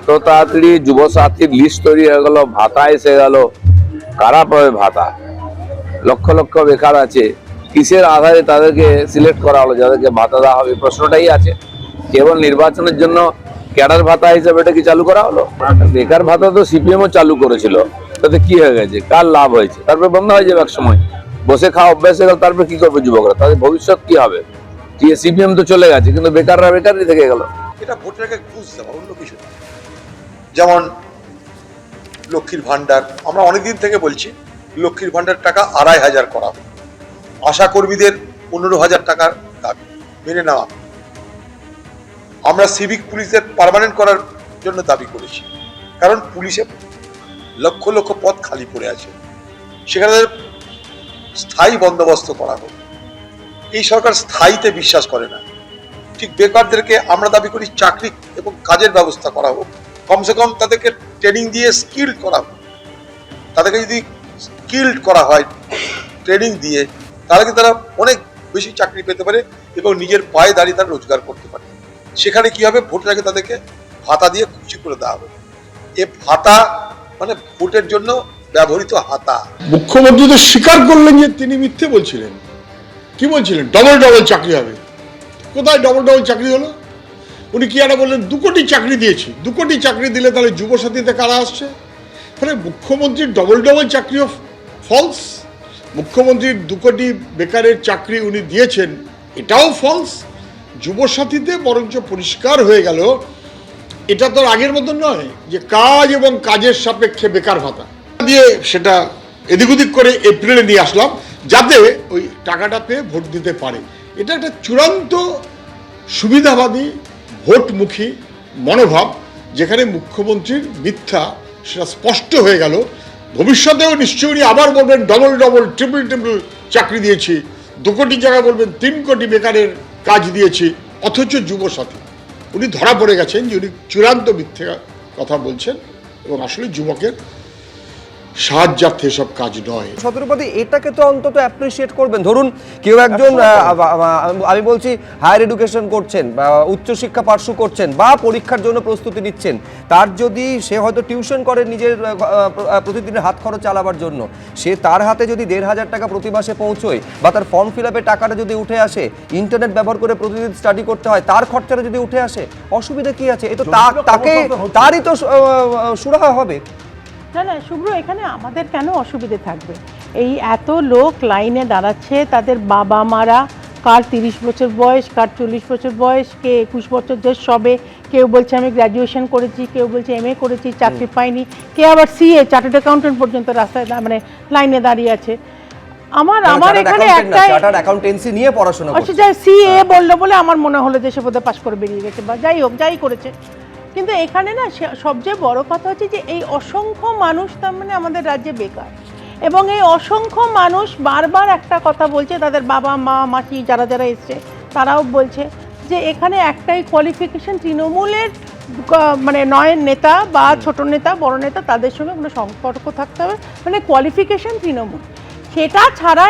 এত তাড়াতাড়ি যুবসাথীর লিস্ট তৈরি হয়ে গেল, ভাতা এসে গেল, কারা পাবে ভাতা? লক্ষ লক্ষ বেকার আছে, কিসের আধারে তাদেরকে সিলেক্ট করা হলো যাদেরকে ভাতা দেওয়া হবে? প্রশ্নটাই আছে। কেবল নির্বাচনের জন্য ক্যাডার ভাতা হিসেবে এটা কি চালু করা হলো? বেকার ভাতা তো সিপিএমও চালু করেছিল, তাতে কি হয়ে গেছে? কার লাভ হয়েছে? তারপরে বন্ধ হয়ে যাবে এক সময়, বসে খাওয়া অভ্যাস হয়ে গেল, তারপরে কি করবে যুবকরা? তাদের ভবিষ্যৎ কি হবে? সিপিএম তো চলে গেছে, কিন্তু বেকাররা বেকারই থেকে গেল। এটা ভোটের আগে ঘুষ দেওয়া, অন্য কিছু না। যেমন লক্ষ্মীর ভান্ডার, আমরা অনেকদিন থেকে বলছি লক্ষ্মীর ভান্ডার টাকা ২৫০০ করা হবে। আশা কর্মীদের ১৫,০০০ টাকার দাবি মেনে নেওয়া। আমরা সিভিক পুলিশের পার্মানেন্ট করার জন্য দাবি করেছি, কারণ পুলিশে লক্ষ লক্ষ পদ খালি পড়ে আছে, সেখানে স্থায়ী বন্দোবস্ত করা হোক। এই সরকার স্থায়ীতে বিশ্বাস করে না। ঠিক বেকারদেরকে আমরা দাবি করি চাকরি এবং কাজের ব্যবস্থা করা হোক, কমসে কম তাদেরকে ট্রেনিং দিয়ে স্কিল্ড করা হোক। তাদেরকে যদি স্কিল্ড করা হয় ট্রেনিং দিয়ে, তাহলে কি তারা অনেক বেশি চাকরি পেতে পারে এবং নিজের পায়ে দাঁড়িয়ে তারা রোজগার করতে পারে। সেখানে কি হবে, ভোটের আগে তাদেরকে ভাতা দিয়ে খুশি করে দেওয়া হবে। এ ভাতা মানে ভোটের জন্য ব্যবহৃত হাতা। মুখ্যমন্ত্রী তো স্বীকার করলেন যে তিনি মিথ্যে বলছিলেন। কি বলছিলেন? ডবল ডবল চাকরি হবে। কোথায় ডবল ডবল চাকরি হলো? উনি কি একটা বললেন ২ কোটি চাকরি দিয়েছি। ২ কোটি চাকরি দিলে তাহলে যুবসাথীতে কারা আসছে? ফলে মুখ্যমন্ত্রীর ডবল ডবল চাকরিও ফলস। মুখ্যমন্ত্রীর ২ কোটি বেকারের চাকরি উনি দিয়েছেন, এটাও ফলস। যুবসাথীতে বরঞ্চ পরিষ্কার হয়ে গেল এটা তো আগের মতো নয় যে কাজ এবং কাজের সাপেক্ষে বেকার ভাতা দিয়ে সেটা এদিক ওদিক করে এপ্রিলে নিয়ে আসলাম যাতে ওই টাকাটা পেয়ে ভোট দিতে পারে। এটা একটা চূড়ান্ত সুবিধাবাদী ভোটমুখী মনোভাব, যেখানে মুখ্যমন্ত্রীর মিথ্যা সেটা স্পষ্ট হয়ে গেল। ভবিষ্যতেও নিশ্চয়ই উনি আবার বলবেন ডবল ডবল ট্রিপল ট্রিপল চাকরি দিয়েছি, ২ কোটি জায়গায় বলবেন ৩ কোটি বেকারের কাজ দিয়েছি, অথচ যুবসাথী। উনি ধরা পড়ে গেছেন যে উনি চূড়ান্ত মিথ্যে কথা বলছেন এবং আসলে যুবকের সাহায্যার্থে এসব কাজ নয়। শতরূপতি, এটাকে তো অন্তত অ্যাপ্রিসিয়েট করবেন। ধরুন কেউ একজন, আমি বলছি হায়ার এডুকেশন করছেন বা উচ্চশিক্ষা পার্সু করছেন বা পরীক্ষার জন্য প্রস্তুতি নিচ্ছেন, তার যদি সে হয়তো টিউশন করে নিজের প্রতিদিনের হাত খরচ চালাবার জন্য, সে তার হাতে যদি ১৫০০ টাকা প্রতি মাসে পৌঁছয় বা তার ফর্ম ফিল আপের টাকাটা যদি উঠে আসে, ইন্টারনেট ব্যবহার করে প্রতিদিন স্টাডি করতে হয়, তার খরচাটা যদি উঠে আসে, অসুবিধা কি আছে? এ তো তাকে তারই তো সুরাহা হবে। না না শুভ্র, এখানে আমাদের কেন অসুবিধে থাকবে? এই এত লোক লাইনে দাঁড়াচ্ছে, তাদের বাবা মারা, কার ৩০ বছর বয়স, কার ৪০ বছর বয়স, কে ২১ বছর বয়স সবে, কেউ বলছে আমি গ্র্যাজুয়েশন করেছি, কেউ বলছে MA করেছি, চাকরি পাইনি, কে আবার CA চার্টার্ড অ্যাকাউন্টেন্ট পর্যন্ত রাস্তায় মানে লাইনে দাঁড়িয়ে আছে। আমার এখানে একটা চার্টার্ড অ্যাকাউন্টেন্সি নিয়ে পড়াশোনা করছে, আচ্ছা CA বললো বলে আমার মনে হলো যে সে বোধহয় পাশ করে বেরিয়ে গেছে বা যাই হোক, যাই করেছে। কিন্তু এখানে না সবচেয়ে বড় কথা হচ্ছে যে এই অসংখ্য মানুষ তার মানে আমাদের রাজ্যে বেকার, এবং এই অসংখ্য মানুষ বারবার একটা কথা বলছে, তাদের বাবা মা মাসি যারা যারা এসছে তারাও বলছে যে এখানে একটাই কোয়ালিফিকেশন, তৃণমূলের মানে নয় নেতা বা ছোট নেতা বড় নেতা তাদের সঙ্গে কোনো সম্পর্ক থাকতে হবে, মানে কোয়ালিফিকেশন তৃণমূল। সেটা ছাড়া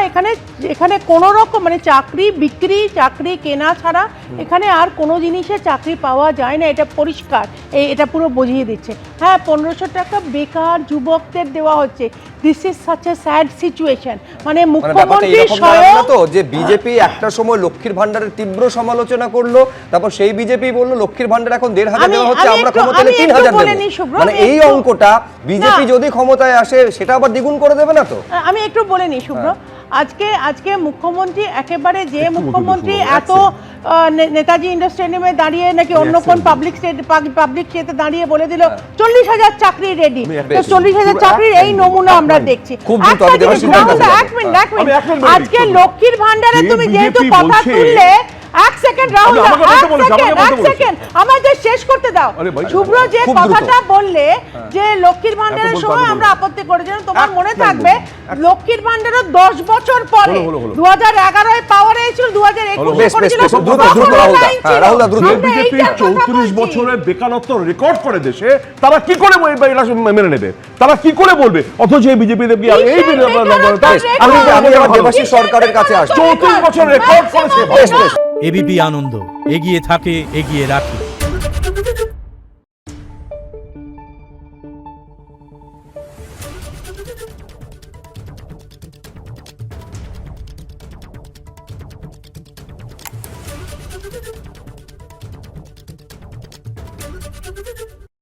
এখানে কোনো রকম মানে চাকরি বিক্রি, চাকরি কেনা ছাড়া এখানে আর কোনো জিনিসে চাকরি পাওয়া যায় না, এটা পরিষ্কার। এটা পুরো বুঝিয়ে দিচ্ছে। হ্যাঁ, ১৫০০ টাকা বেকার যুবকদের দেওয়া হচ্ছে। This is such a sad situation. মানে মুখ্যমন্ত্রী স্বয়ং তো যে বিজেপি একটা সময় লক্ষ্মীর ভান্ডারের তীব্র সমালোচনা করলো, তারপর সেই বিজেপি বললো লক্ষ্মীর ভান্ডার এখন ১৫০০ দেওয়া হচ্ছে, আমরা ক্ষমতা এলে ৩০০০ দেব। মানে এই অঙ্কটা বিজেপি যদি ক্ষমতায় আসে সেটা আবার দ্বিগুণ করে দেবে না তো? আমি একটু বলে নিই শুভ্র, আজকে মুখ্যমন্ত্রী একেবারে যে মুখ্যমন্ত্রী এত নেতাজি ইন্ডাস্ট্রিয়ামে দাঁড়িয়ে নাকি অন্য কোন পাবলিক স্টেটে দাঁড়িয়ে বলে দিল ৪০,০০০ চাকরি রেডি, তো ৪০,০০০ চাকরির এই নমুনা আমরা দেখছি। আজকে লক্ষ্মীর ভান্ডারে তুমি যেহেতু কথা তুললে, এক সেকেন্ড রাহুল, এক সেকেন্ড আমাদের শেষ করতে দাও। শুভ্র যে কথাটা বললে যে লক্ষ্মীর ভান্ডারের সময় আমরা আপত্তি করেছিলাম, তোমার মনে থাকবে লক্ষ্মীর ভান্ডারের ১০ বছর পরে ২০১১ পাওয়ারে এসেছিল, ২০২১ করেছিল। বিজেপি ৩৪ বছরের বেকারত্ব রেকর্ড করে দেশে, তারা কি করে মেনে নেবে? তারা কি করে বলবে? অথচ এই বিজেপি এই দেবাশিস সরকারের কাছে আসছে, ৩৪ বছর রেকর্ড করেছে। এবিপি আনন্দ, এগিয়ে থাকে, এগিয়ে রাখে। Thank you.